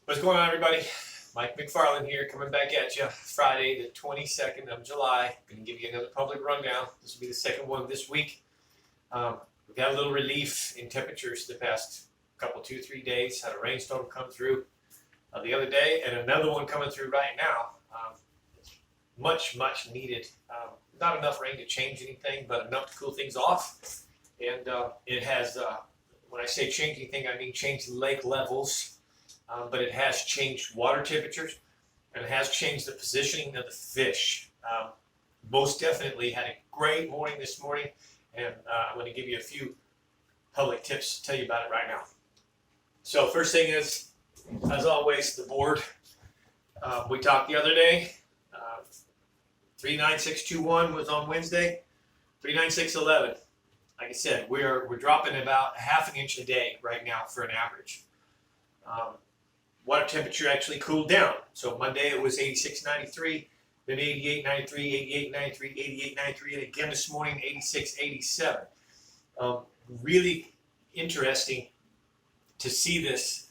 What's going on, everybody? Mike McFarland here, coming back at you. Friday, the 22nd of July. Going to give you another public rundown. This will be the second one this week. We've got a little relief in temperatures the past couple, 2-3 days. Had a rainstorm come through the other day, and another one coming through right now. Much needed. Not enough rain to change anything, but enough to cool things off. And it has, when I say change anything, I mean change lake levels. But it has changed water temperatures, and it has changed the positioning of the fish. Most definitely had a great morning this morning, and I'm going to give you a few public tips to tell you about it right now. So first thing is, as always, the board. We talked the other day. 39621 was on Wednesday. 39611. Like I said, we're dropping about half an inch a day right now for an average. Water temperature actually cooled down. So Monday it was 86.93, then 88.93, 88.93, 88.93, and again this morning 86.87. Really interesting to see this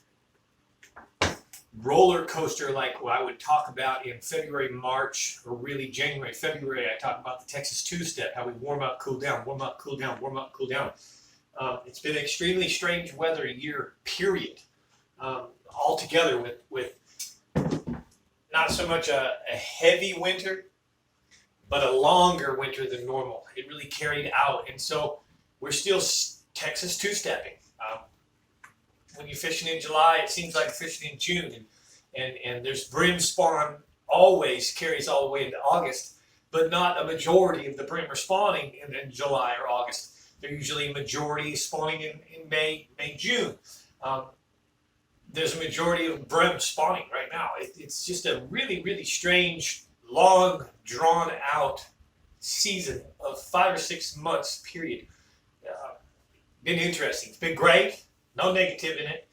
roller coaster like what I would talk about in February, March, or really January, February. I talk about the Texas two-step, how we warm up, cool down, warm up, cool down, warm up, cool down. It's been extremely strange weather year, period. All together with not so much a heavy winter, but a longer winter than normal. It really carried out, and so we're still Texas two-stepping. When you're fishing in July, it seems like fishing in June, and there's brim spawn always carries all the way into August, but not a majority of the brim are spawning in July or August. They're usually a majority spawning in May, June. There's a majority of brim spawning right now. It's just a really strange, long, drawn-out season of 5 or 6 months period. Been interesting. It's been great. No negative in it,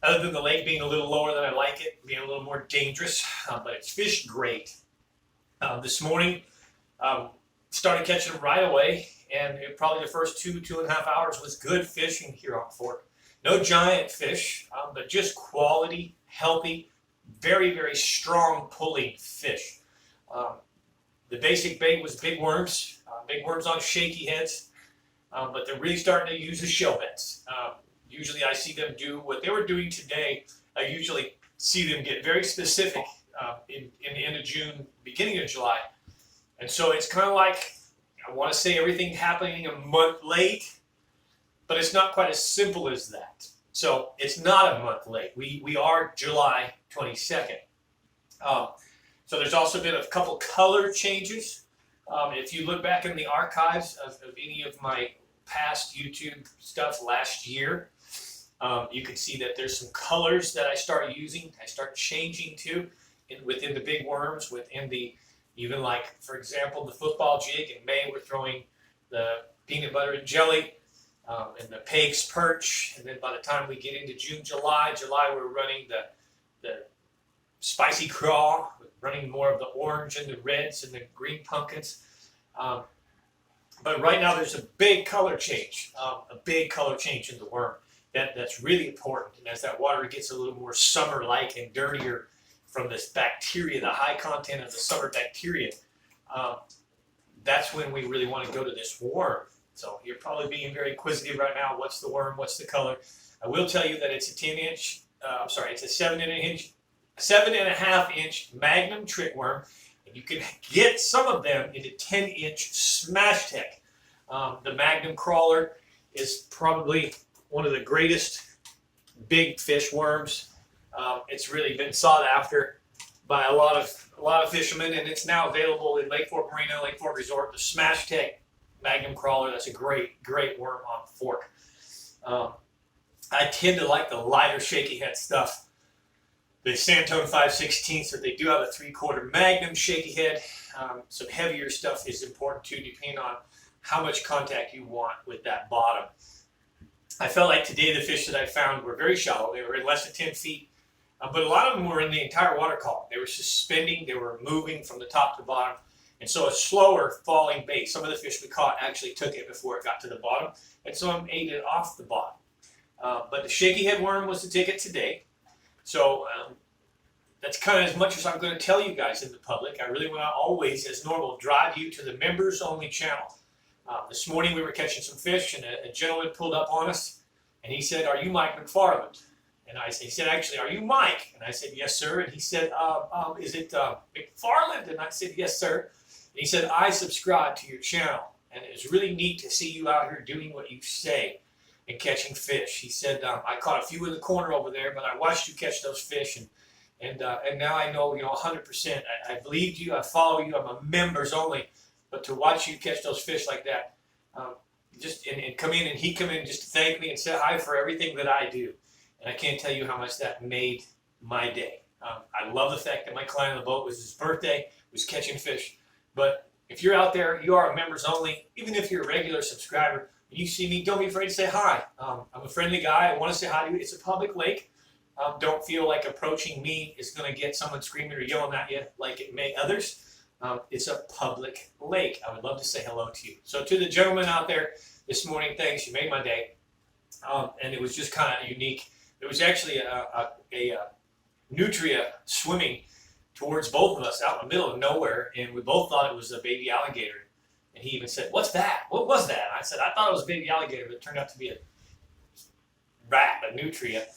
other than the lake being a little lower than I like it, being a little more dangerous, but it's fished great. This morning, started catching them right away, and probably the first 2.5 hours was good fishing here on Fork. No giant fish, but just quality, healthy, very strong pulling fish. The basic bait was big worms on shaky heads, but they're really starting to use the shell beds. Usually I see them do what they were doing today. I usually see them get very specific in the end of June, beginning of July. And so it's kind of like, I want to say everything happening a month late, but it's not quite as simple as that. So it's not a month late. We are July 22nd. So there's also been a couple color changes. If you look back in the archives of any of my past YouTube stuff last year, you can see that there's some colors that I start using. I start changing to within the big worms, within the, even like, for example, the football jig. In May, we're throwing the peanut butter and jelly. And the Pake's perch, and then by the time we get into June, July, we're running the spicy craw, running more of the orange and the reds and the green pumpkins. But right now there's a big color change in the worm. That's really important. And as that water gets a little more summer-like and dirtier from this bacteria, the high content of the summer bacteria, that's when we really want to go to this worm. So you're probably being very inquisitive right now. What's the worm? What's the color? I will tell you that it's a 10-inch. It's a 7.5 inch Magnum trick worm, and you can get some of them into 10-inch Smash Tech. The Magnum crawler is probably one of the greatest big fish worms. It's really been sought after by a lot of fishermen, and it's now available in Lake Fork Marina, Lake Fork Resort. The Smash Tech Magnum crawler, that's a great worm on Fork. I tend to like the lighter shaky head stuff. The Santone 5/16, but they do have a 3/4 Magnum shaky head. Some heavier stuff is important too, depending on how much contact you want with that bottom. I felt like today the fish that I found were very shallow. They were in less than 10 feet, but a lot of them were in the entire water column. They were suspending, they were moving from the top to bottom. And so a slower falling bait. Some of the fish we caught actually took it before it got to the bottom, and some ate it off the bottom. But the shaky head worm was the ticket today. So that's kind of as much as I'm going to tell you guys in the public. I really want to always, as normal, drive you to the members only channel. This morning we were catching some fish, and a gentleman pulled up on us, and he said, "Are you Mike McFarland?" And he said, "Actually, are you Mike?" And I said, "Yes, sir." And he said, "Is it McFarland?" And I said, "Yes, sir." And he said, "I subscribe to your channel, and it's really neat to see you out here doing what you say and catching fish." He said, "I caught a few in the corner over there, but I watched you catch those fish, and now I know, 100%. I believed you. I follow you. I'm a members only. But to watch you catch those fish like that, and come in, and he come in just to thank me and say hi for everything that I do. And I can't tell you how much that made my day. I love the fact that my client on the boat was his birthday, was catching fish. But if you're out there, you are a members only, even if you're a regular subscriber, and you see me, don't be afraid to say hi. I'm a friendly guy. I want to say hi to you. It's a public lake. Don't feel like approaching me is going to get someone screaming or yelling at you like it may others. It's a public lake. I would love to say hello to you. So to the gentleman out there this morning, thanks. You made my day. And it was just kind of unique. There was actually a nutria swimming towards both of us out in the middle of nowhere, and we both thought it was a baby alligator. And he even said, "What's that? What was that?" I said, "I thought it was a baby alligator, but it turned out to be a rat, a nutria."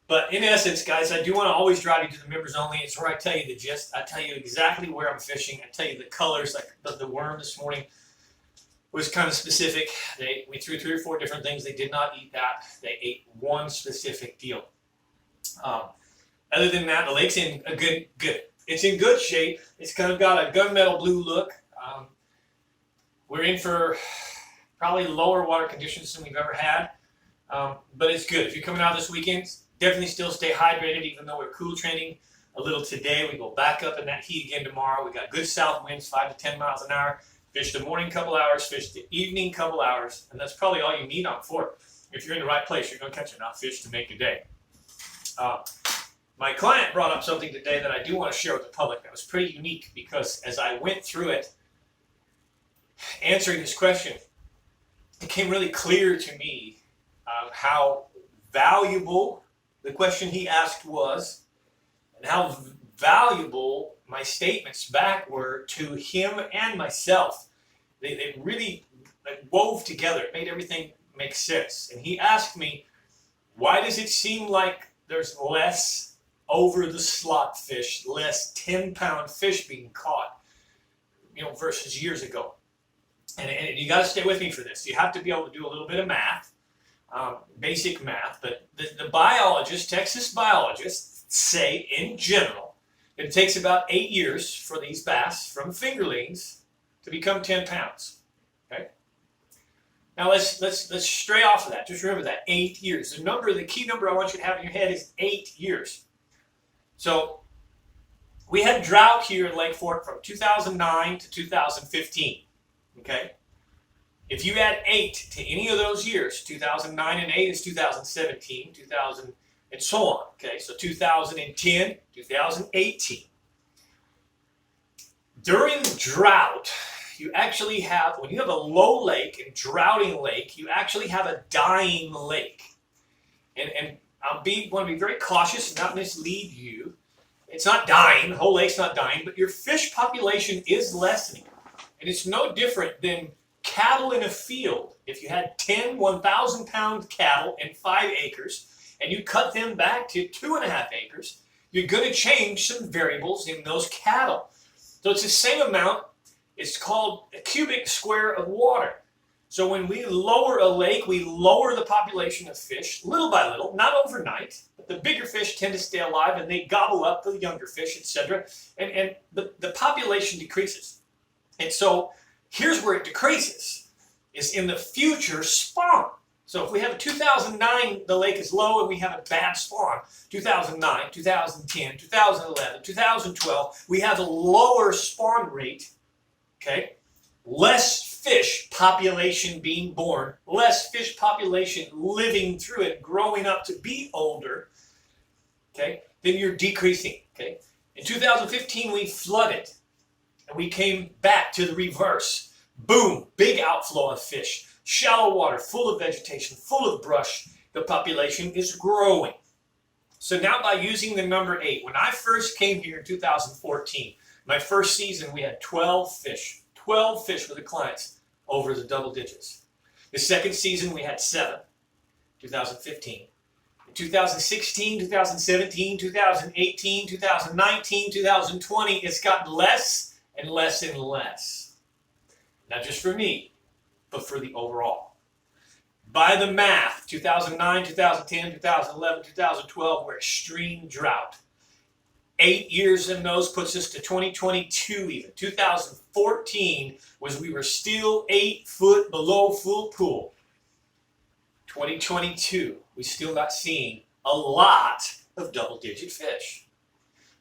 But in essence, guys, I do want to always drive you to the members only. It's where I tell you the gist. I tell you exactly where I'm fishing. I tell you the colors. Like the worm this morning was kind of specific. We threw 3 or 4 different things. They did not eat that. They ate one specific deal. Other than that, the lake's in a good. It's in good shape. It's kind of got a gunmetal blue look. We're in for probably lower water conditions than we've ever had, but it's good. If you're coming out this weekend, definitely still stay hydrated, even though we're cool training a little today. We go back up in that heat again tomorrow. We got good south winds, 5 to 10 miles an hour. Fish the morning couple hours, fish the evening couple hours, and that's probably all you need on Fort. If you're in the right place, you're going to catch enough fish to make a day. My client brought up something today that I do want to share with the public that was pretty unique, because as I went through it, answering this question, it became really clear to me how valuable the question he asked was, and how valuable my statements back were to him and myself. They really wove together. It made everything make sense. And he asked me, why does it seem like there's less over the slot fish, less 10-pound fish being caught, versus years ago? And you got to stay with me for this. You have to be able to do a little bit of math, basic math. But the biologists, Texas biologists, say in general that it takes about 8 years for these bass from fingerlings to become 10 pounds. Okay. Now let's stray off of that. Just remember that 8 years. The key number I want you to have in your head is 8 years. So we had drought here in Lake Fork from 2009 to 2015. Okay. If you add 8 to any of those years, 2009 and 8 is 2017, 2000, and so on. Okay, so 2010, 2018. During drought, you actually have, when you have a low lake and droughting lake, you actually have a dying lake. And want to be very cautious and not mislead you. It's not dying, the whole lake's not dying, but your fish population is lessening. And it's no different than cattle in a field. If you had 10 1,000-pound cattle in 5 acres, and you cut them back to 2.5 acres, you're going to change some variables in those cattle. So it's the same amount. It's called a cubic square of water. So when we lower a lake, we lower the population of fish little by little, not overnight, but the bigger fish tend to stay alive and they gobble up the younger fish, etc. And the population decreases. And so here's where it decreases, is in the future spawn. So if we have a 2009, the lake is low and we have a bad spawn, 2009, 2010, 2011, 2012, we have a lower spawn rate, okay? Less fish population being born, less fish population living through it, growing up to be older, okay? Then you're decreasing, okay? In 2015, we flooded, and we came back to the reverse. Boom, big outflow of fish. Shallow water, full of vegetation, full of brush. The population is growing. So now by using the number 8, when I first came here in 2014, my first season we had 12 fish. 12 fish with the clients over the double digits. The second season we had 7, 2015. In 2016, 2017, 2018, 2019, 2020, it's gotten less and less and less. Not just for me, but for the overall. By the math, 2009, 2010, 2011, 2012 were extreme drought. 8 years in those puts us to 2022 even. 2014 was we were still 8 foot below full pool. 2022, we still not seeing a lot of double-digit fish.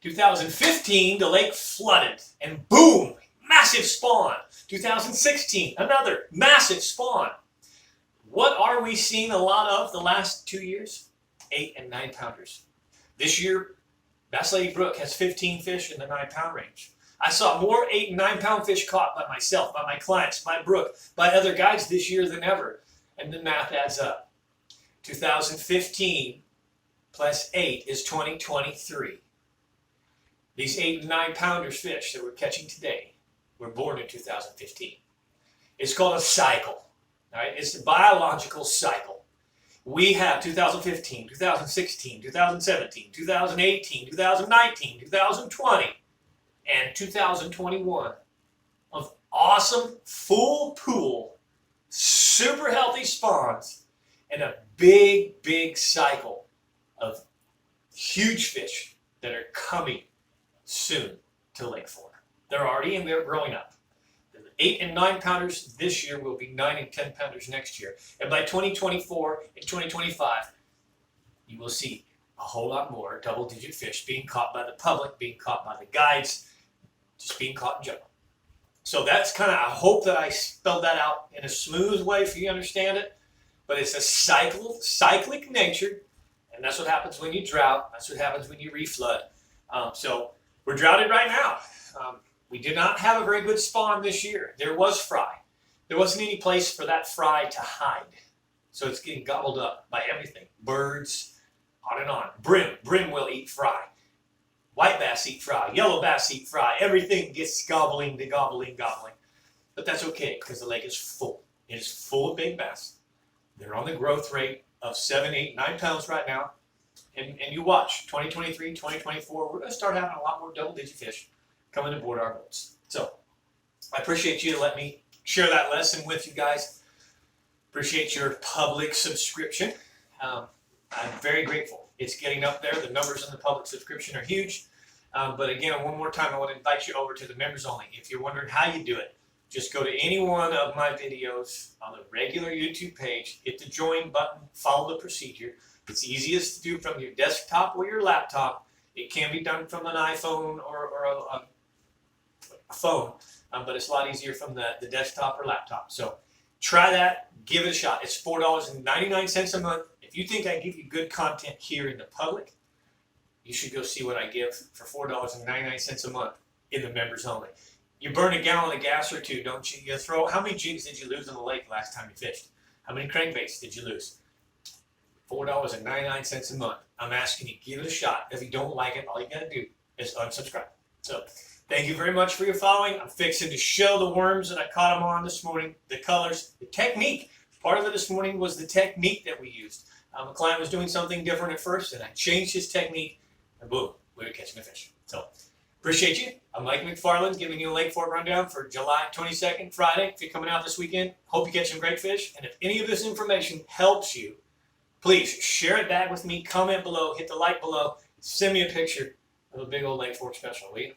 2015, the lake flooded and boom, massive spawn. 2016, another massive spawn. What are we seeing a lot of the last 2 years? 8 and 9 pounders. This year, Bass Lady Brook has 15 fish in the 9 pound range. I saw more 8 and 9 pound fish caught by myself, by my clients, by Brooke, by other guides this year than ever. And the math adds up. 2015 plus 8 is 2023. These 8 and 9 pounders fish that we're catching today were born in 2015. It's called a cycle. All right? It's a biological cycle. We have 2015, 2016, 2017, 2018, 2019, 2020, and 2021 of awesome, full pool, super healthy spawns, and a big, big cycle of huge fish that are coming soon to Lake Fork. They're already in there growing up. The 8 and 9 pounders this year will be 9 and 10 pounders next year. And by 2024 and 2025, you will see a whole lot more double-digit fish being caught by the public, being caught by the guides, just being caught in general. So that's kind of, I hope that I spelled that out in a smooth way for you to understand it. But it's a cyclic nature, and that's what happens when you drought. That's what happens when you reflood. So we're droughted right now. We did not have a very good spawn this year. There was fry. There wasn't any place for that fry to hide. So it's getting gobbled up by everything. Birds, on and on. Brim will eat fry. White bass eat fry. Yellow bass eat fry. Everything gets gobbling. But that's okay because the lake is full. It is full of big bass. They're on the growth rate of 7, 8, 9 pounds right now. And you watch, 2023, 2024, we're going to start having a lot more double-digit fish coming to board our boats. So I appreciate you to let me share that lesson with you guys. Appreciate your public subscription. I'm very grateful. It's getting up there. The numbers on the public subscription are huge. But again, one more time, I want to invite you over to the members only. If you're wondering how you do it, just go to any one of my videos on the regular YouTube page, hit the join button, follow the procedure. It's easiest to do from your desktop or your laptop. It can be done from an iPhone or a phone, but it's a lot easier from the desktop or laptop. So try that, give it a shot. It's $4.99 a month. If you think I give you good content here in the public, you should go see what I give for $4.99 a month in the members only. You burn a gallon of gas or two, don't you? How many jigs did you lose in the lake last time you fished? How many crankbaits did you lose? $4.99 a month. I'm asking you, give it a shot. If you don't like it, all you got to do is unsubscribe. So thank you very much for your following. I'm fixing to show the worms that I caught them on this morning, the colors, the technique. Part of it this morning was the technique that we used. A client was doing something different at first, and I changed his technique, and boom, we were catching a fish. So appreciate you. I'm Mike McFarland giving you a Lake Fork rundown for July 22nd, Friday. If you're coming out this weekend, hope you catch some great fish. And if any of this information helps you, please share it back with me. Comment below. Hit the like below. Send me a picture of a big old Lake Fork special, will you?